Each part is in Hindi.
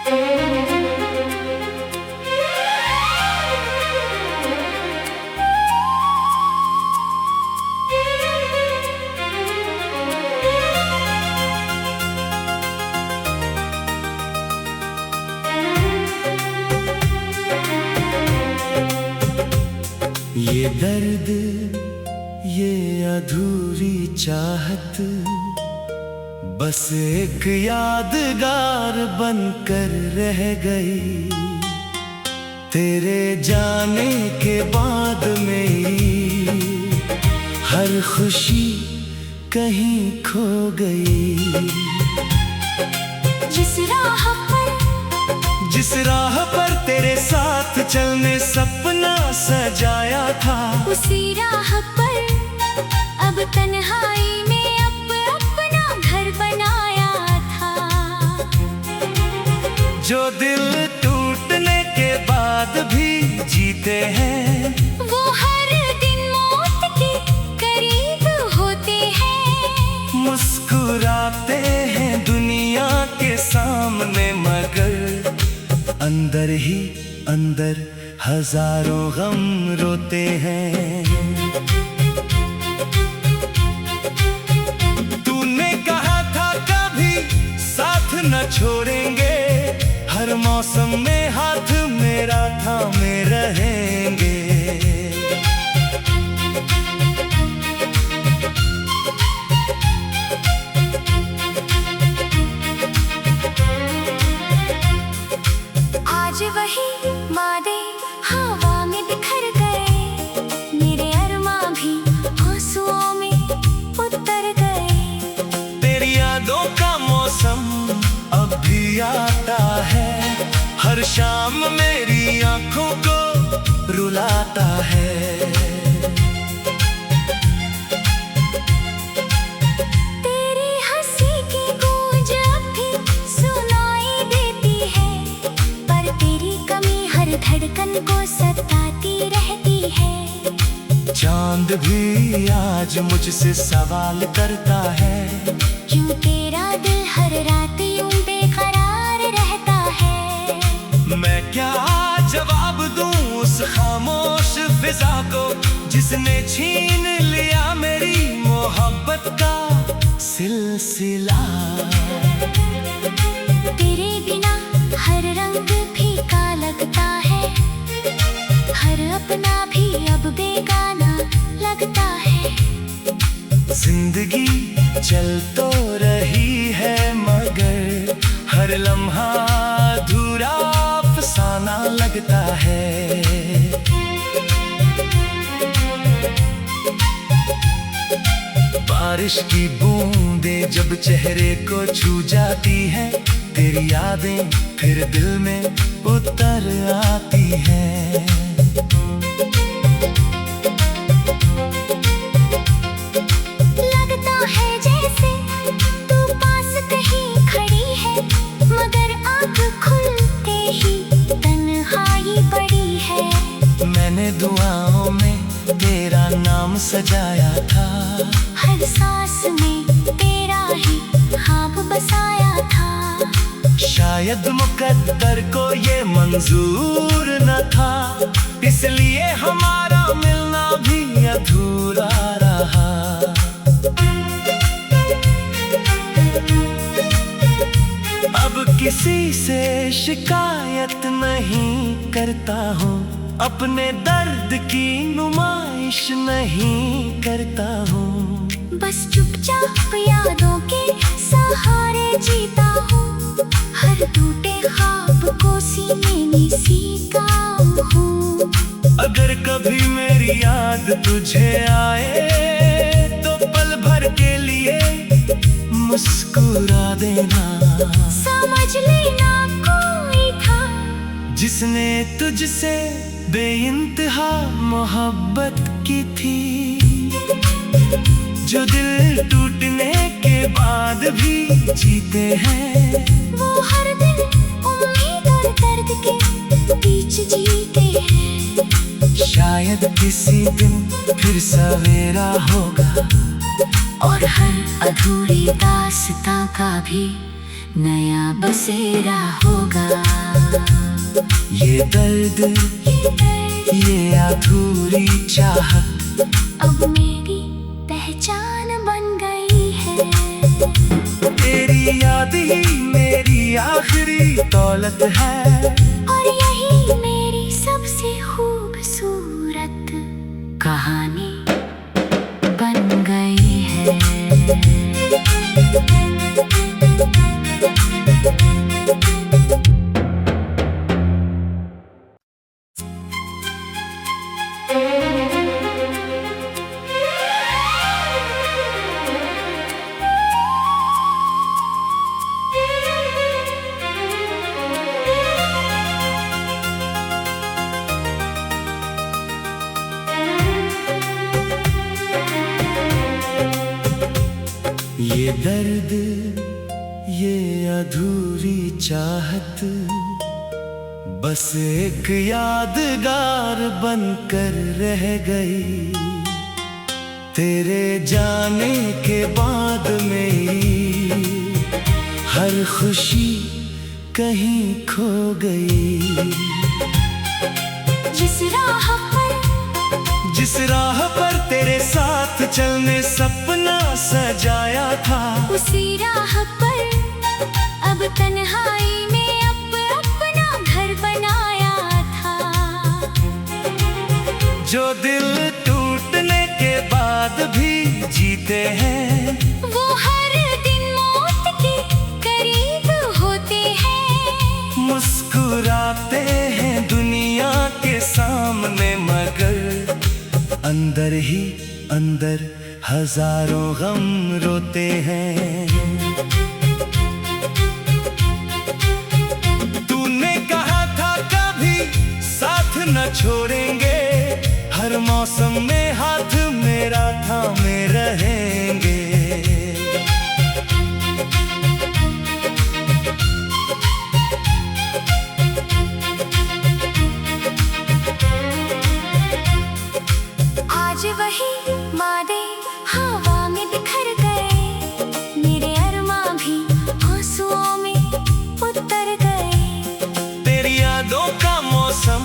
ये दर्द, ये अधूरी चाहत, बस एक यादगार बनकर रह गई। तेरे जाने के बाद मेरी हर खुशी कहीं खो गई। जिस राह पर तेरे साथ चलने सपना सजाया था, उसी राह पर अब तन्हाई में अपना घर बनाया था। जो दिल टूटने के बाद भी जीते हैं, वो हर दिन मौत के करीब होते हैं। मुस्कुराते हैं दुनिया के सामने, मगर अंदर ही अंदर हजारों गम रोते हैं। तूने कहा था कभी साथ न छोड़ेंगे, हर मौसम में हाथ मेरा थामे रहेंगे। आज वही वादे हवा में बिखर गए, मेरे अरमां भी आंसुओं में उतर गए। तेरी यादों का मौसम अब भी आता है, हर शाम मेरी आंखों को रुलाता है। तेरी हंसी की गूंज अब भी सुनाई देती है, पर तेरी कमी हर धड़कन को सताती रहती है। चांद भी आज मुझसे सवाल करता है, क्यों तेरा दिल हर रात यूं बेकरार रहता है। मैं क्या जवाब दूं उस खामोश फिजा को, जिसने छीन लिया मेरी मोहब्बत का सिलसिला। तेरे बिना हर रंग फीका लगता है, हर अपना भी अब बेगाना लगता है। जिंदगी चल तो रही है, मगर हर लम्हा अधूरा अफसाना लगता है। बारिश की बूंदें जब चेहरे को छू जाती हैं, तेरी यादें फिर दिल में उतर आती हैं। लगता है जैसे तू पास कहीं खड़ी है, मगर आँख खुलते ही तन्हाई बड़ी है। मैंने दुआओं में तेरा नाम सजाया था, हर सांस में तेरा ही ख्वाब बसाया था। शायद मुकद्दर को ये मंजूर न था, इसलिए हमारा मिलना भी अधूरा रहा। अब किसी से शिकायत नहीं करता हूँ, अपने दर्द की नुमाइश नहीं करता हूँ। बस चुपचाप यादों के सहारे जीता हूँ, हर टूटे ख्वाब को सीने में सीता हूँ। अगर कभी मेरी याद तुझे आए, तो पल भर के लिए मुस्कुरा देना। समझ लेना कोई था जिसने तुझसे बेइंतहा मोहब्बत की थी, जो दिल टूटने के बाद भी जीते हैं। वो हर दिन उम्मीद और दर्द के बीच जीते हैं। शायद किसी दिन फिर सवेरा होगा, और हर अधूरी दास्तां का भी नया बसेरा होगा। ये दर्द, ये अधूरी चाहत अब मेरी पहचान बन गई है। तेरी याद ही मेरी आखिरी दौलत है, और यही मेरी सबसे खूबसूरत कहानी बन गई है। ये दर्द, ये अधूरी चाहत बस एक यादगार बनकर रह गई। तेरे जाने के बाद मेरी हर खुशी कहीं खो गई। जिस राह पर तेरे साथ चलने सपना सजाया था, उसी राह पर अब तन्हाई में अपना घर बनाया था। जो दिल टूटने के बाद भी जीते हैं, वो हर दिन मौत के करीब होते हैं। मुस्कुराते हैं दुनिया के सामने, मगर अंदर ही अंदर हजारों गम रोते हैं। तूने कहा था कभी साथ न छोड़ेंगे, हर मौसम में हाथ मेरा थामे रहेंगे। आज वही वादे हवा में बिखर गए, मेरे अरमां भी आंसुओं में उतर गए। तेरी यादों का मौसम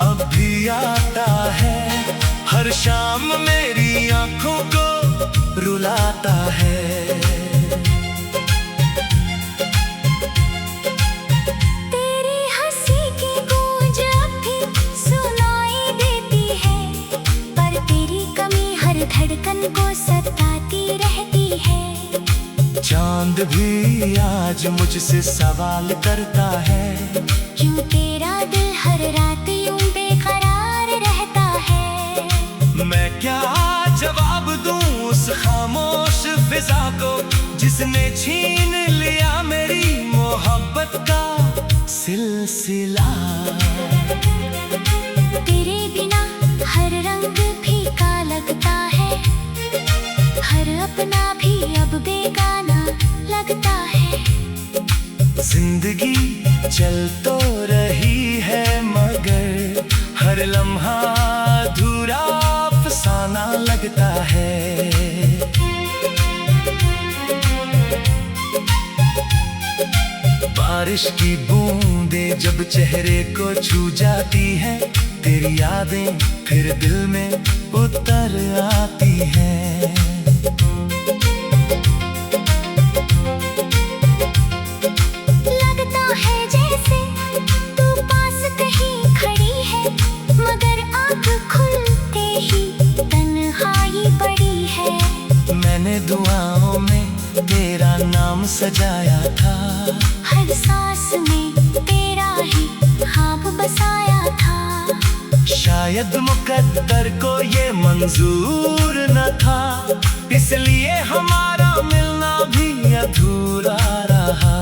अब भी आता है, हर शाम मेरी आंखों को रुलाता है। तेरी हंसी की गूंज अब भी सुनाई देती है, पर तेरी कमी हर धड़कन को सताती रहती है। चांद भी आज मुझसे सवाल करता है, क्यों तेरा दिल हर रात यूं बेकरार रहता है। मैं क्या जवाब दूं उस खामोश फिजा को, जिसने छीन लिया मेरी मोहब्बत का सिलसिला। तेरे बिना हर रंग फीका लगता है, हर अपना भी अब बेगाना लगता है। जिंदगी चल तो रही है, मगर हर लम्हा अधूरा अफसाना लगता है। बारिश की बूंदें जब चेहरे को छू जाती हैं, तेरी यादें फिर दिल में उतर आती हैं। लगता है जैसे तू पास कहीं खड़ी है, मगर आँख खुलते ही तन्हाई बड़ी है। मैंने दुआओं में तेरा नाम सजाया था, हर सांस में तेरा ही ख्वाब बसाया था। शायद मुकद्दर को ये मंजूर न था, इसलिए हमारा मिलना भी अधूरा रहा।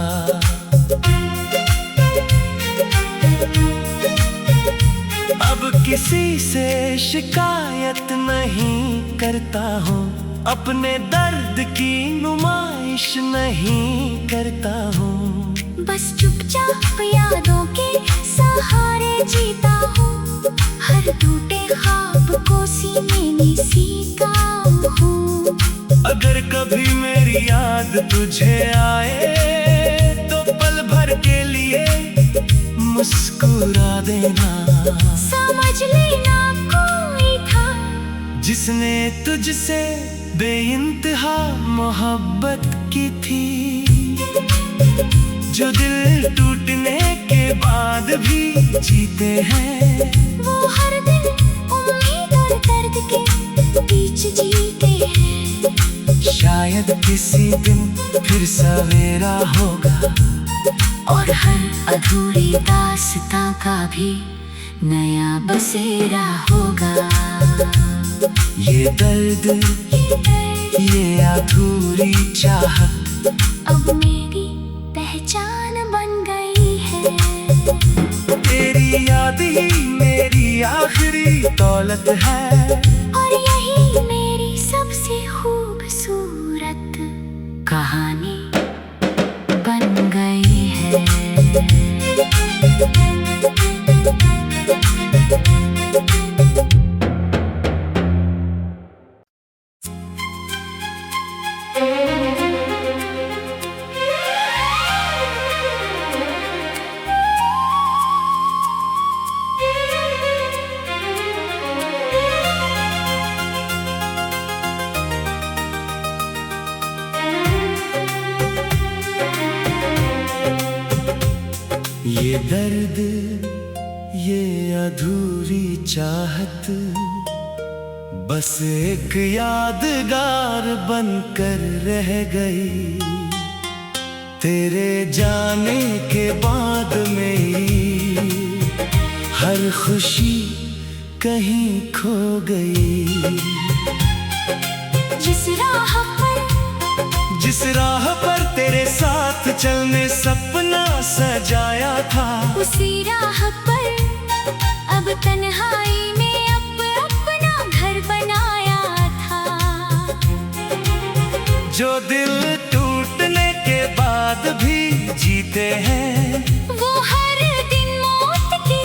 अब किसी से शिकायत नहीं करता हूँ, अपने दर्द की नुमाइश नहीं करता हूँ। बस चुपचाप यादों के सहारे जीता हूँ, हर टूटे ख्वाब को सीने में सीता हूँ। अगर कभी मेरी याद तुझे आए मुस्कुरा देना। समझ लेना कोई था जिसने तुझसे बेइंतहा मोहब्बत की थी, जो दिल टूटने के बाद भी जीते हैं। वो हर दिन उम्मीद और दर्द के बीच जीते हैं। शायद किसी दिन फिर सवेरा होगा, और हर अधूरी दास्तां का भी नया बसेरा होगा। ये दर्द, ये अधूरी चाहत अब मेरी पहचान बन गई है। तेरी याद ही मेरी आखिरी दौलत है, और यही मेरी सबसे खूबसूरत कहानी बन गई है। ये दर्द, ये अधूरी चाहत बस एक यादगार बनकर रह गई। तेरे जाने के बाद मेरी हर खुशी कहीं खो गई। जिस राह पर तेरे साथ चलने सपना सजाया था, उसी राह पर अब तन्हाई में अपना घर बनाया था। जो दिल टूटने के बाद भी जीते हैं, वो हर दिन मौत के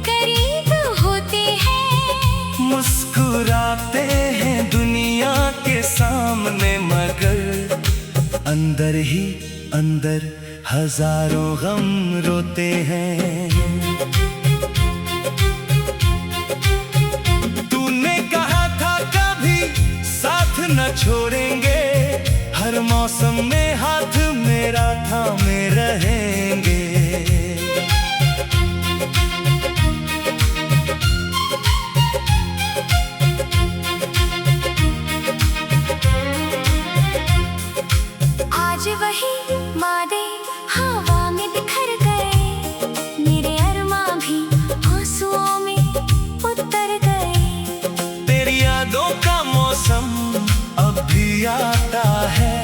करीब होते हैं। मुस्कुराते हैं दुनिया के सामने, मगर अंदर ही अंदर हजारों गम रोते हैं। तूने कहा था कभी साथ न छोड़ेंगे, हर मौसम में हाथ मेरा थामे रहेंगे। आज वही वादे हवा में बिखर गए, मेरे अरमां भी आंसुओं में उतर गए। तेरी यादों का मौसम अब भी आता है,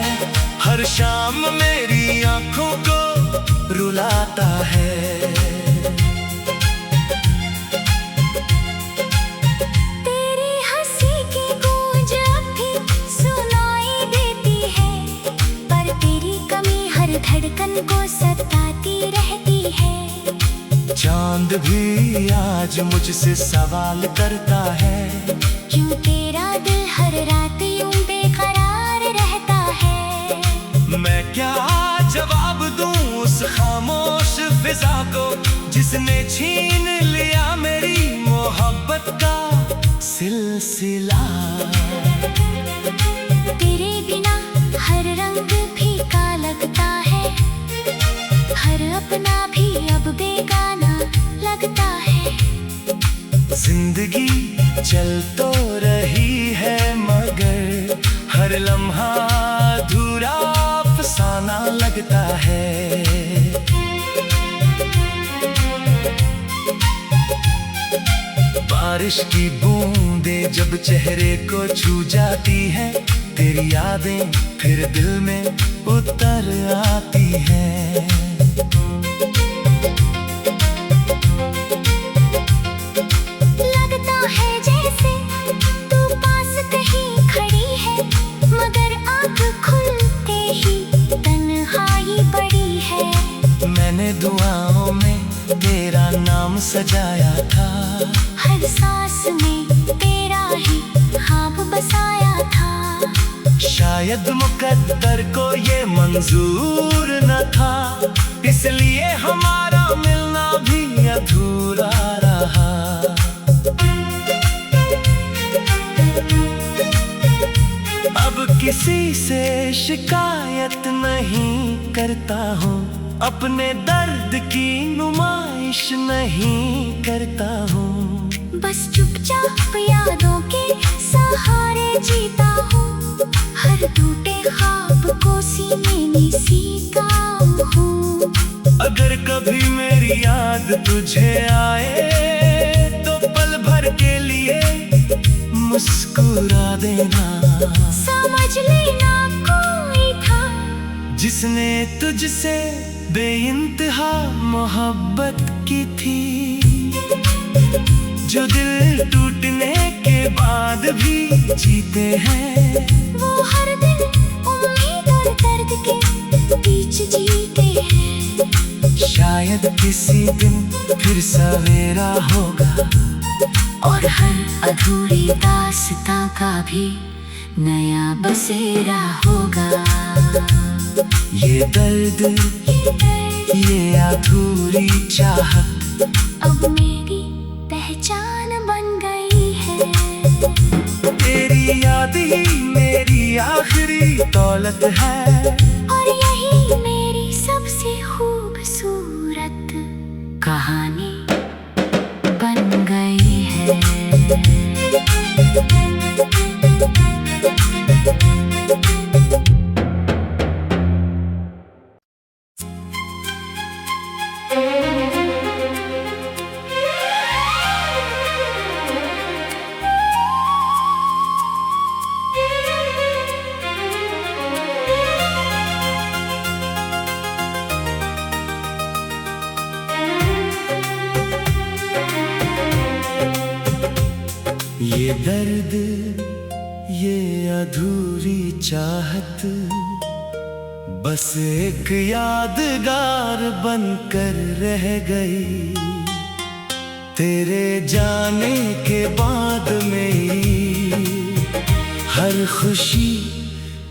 हर शाम मेरी आंखों को रुलाता है। तेरी हंसी की गूंज अब भी सुनाई देती है, पर तेरी कमी हर धड़कन को सताती रहती है। चांद भी आज मुझसे सवाल करता है, क्यों तेरा दिल हर रात यूं बेकरार रहता है। मैं क्या जवाब दूं उस खामोश फिजा को, जिसने छीन लिया मेरी मोहब्बत का सिलसिला। तेरे बिना हर रंग फीका लगता है, हर अपना भी अब बेगाना लगता है। जिंदगी चल तो रही है, मगर हर लम्हा अधूरा अफसाना लगता है। बारिश की बूंदें जब चेहरे को छू जाती हैं, तेरी यादें फिर दिल में उतर आती हैं। लगता है जैसे तू पास कहीं खड़ी है, मगर आँख खुलते ही तन्हाई पड़ी है। मैंने दुआओं में तेरा नाम सजाया था, हर सांस में तेरा ही ख्वाब बसाया था। शायद मुकद्दर को ये मंजूर न था, इसलिए हमारा मिलना भी अधूरा किसी से शिकायत नहीं करता हूँ, अपने दर्द की नुमाइश नहीं करता हूँ। बस चुपचाप यादों के सहारे जीता हूँ, हर टूटे ख्वाब को सीने में सीता हूँ। अगर कभी मेरी याद तुझे आए तो पल भर के लिए मुस्कुरा देना। समझ लेना कोई था जिसने तुझसे बेइंतहा मोहब्बत की थी, जो दिल टूटने के बाद भी जीते हैं। वो हर दिन उम्मीद और दर्द के बीच जीते हैं। शायद किसी दिन फिर सवेरा होगा और हर अधूरी दास्तां का भी नया बसेरा होगा। ये दर्द, ये अधूरी चाहत अब मेरी पहचान बन गई है। तेरी याद ही मेरी आखिरी दौलत है, और यही मेरी सबसे खूबसूरत कहानी बन गई है। ये दर्द, ये अधूरी चाहत बस एक यादगार बनकर रह गई। तेरे जाने के बाद मेरी हर खुशी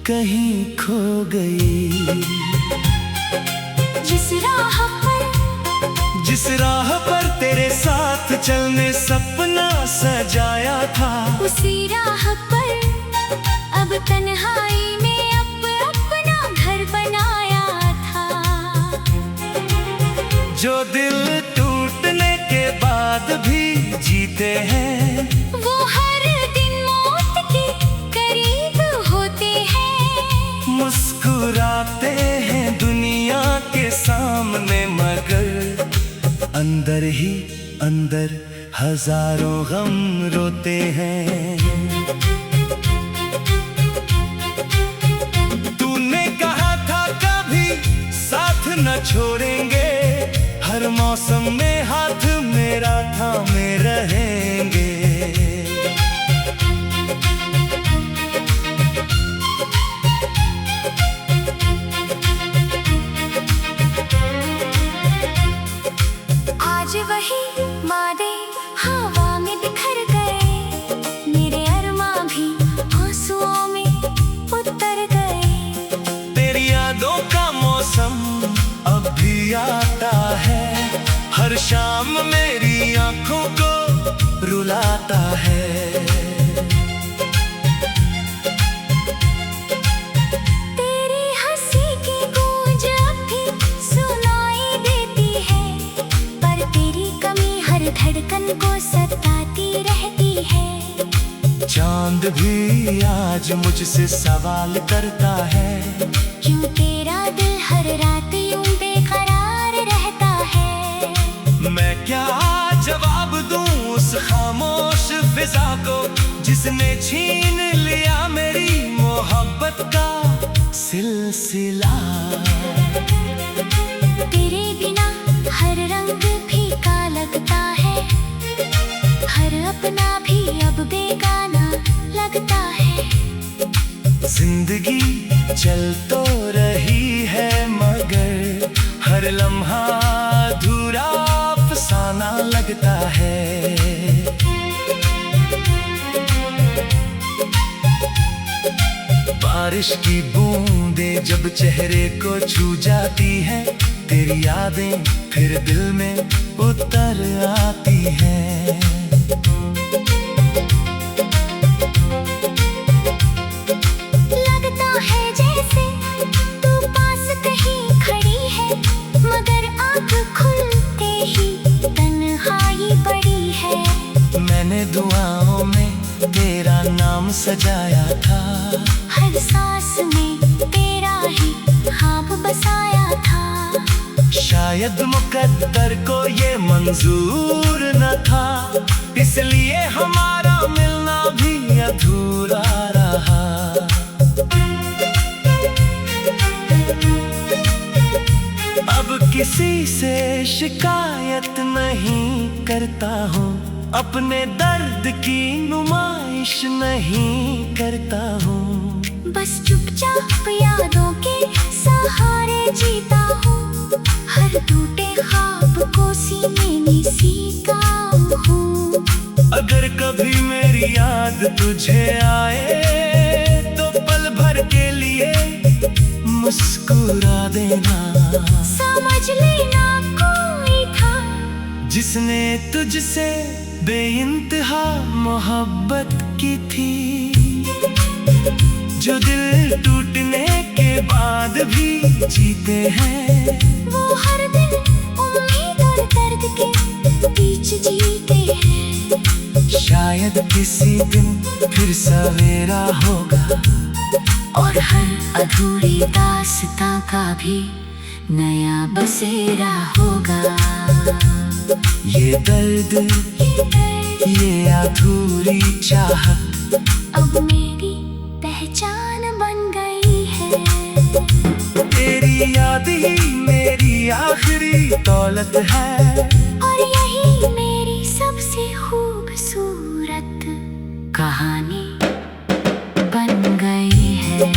कहीं खो गई। जिस राह पर तेरे साथ चलने सपना सजाया था, उसी राह पर अब तन्हाई में अपना घर बनाया था। जो दिल टूटने के बाद भी जीते हैं, वो हर दिन मौत के करीब होते हैं। मुस्कुराते हैं दुनिया के सामने, मगर अंदर ही अंदर हजारों गम रोते हैं। तूने कहा था कभी साथ न छोड़ेंगे, हर मौसम में हाथ मेरा थामे रहेंगे। आज वही वादे हवा में बिखर गए, मेरे अरमां भी आंसुओं में उतर गए। तेरी यादों का मौसम अब भी आता है, हर शाम मेरी आंखों को रुलाता है। तेरी हंसी की गूंज अब भी सुनाई देती है, पर तेरी कमी हर धड़कन को सताती रहती है। चांद भी आज मुझसे सवाल करता है, क्यों तेरा दिल हर रात यूं बेकरार रहता है। मैं क्या जवाब दूं उस खामोश फिजा को, जिसने छीन लिया मेरी मोहब्बत का सिलसिला। तेरे बिना हर रंग फीका लगता है, हर अपना भी अब बेगाना लगता है। जिंदगी चल तो रही है, मगर हर लम्हा अधूरा अफसाना लगता है। बारिश की बूंदें जब चेहरे को छू जाती हैं, तेरी यादें फिर दिल में उतर आती हैं। लगता है सजाया था। हर सांस में तेरा ही ख्वाब बसाया था। शायद मुकद्दर को ये मंजूर न था, इसलिए हमारा मिलना भी अधूरा रहा। अब किसी से शिकायत नहीं करता हूँ, अपने दर्द की नुमाइश नहीं करता हूँ। बस चुपचाप यादों के सहारे जीता हूँ। हर टूटे ख्वाब को सीने में सीता हूँ। अगर कभी मेरी याद तुझे आए तो पल भर के लिए मुस्कुरा देना। समझ लेना कोई था जिसने तुझसे बेइंतहा मोहब्बत की थी, जो दिल टूटने के बाद भी जीते हैं। वो हर दिन उम्मीद और दर्द के बीच जीते हैं। शायद किसी दिन फिर सवेरा होगा, और हर अधूरी दास्तां का भी नया बसेरा होगा। ये दर्द, ये अधूरी चाहत अब मेरी पहचान बन गई है। तेरी याद ही मेरी आखिरी दौलत है, और यही मेरी सबसे खूबसूरत कहानी बन गई है।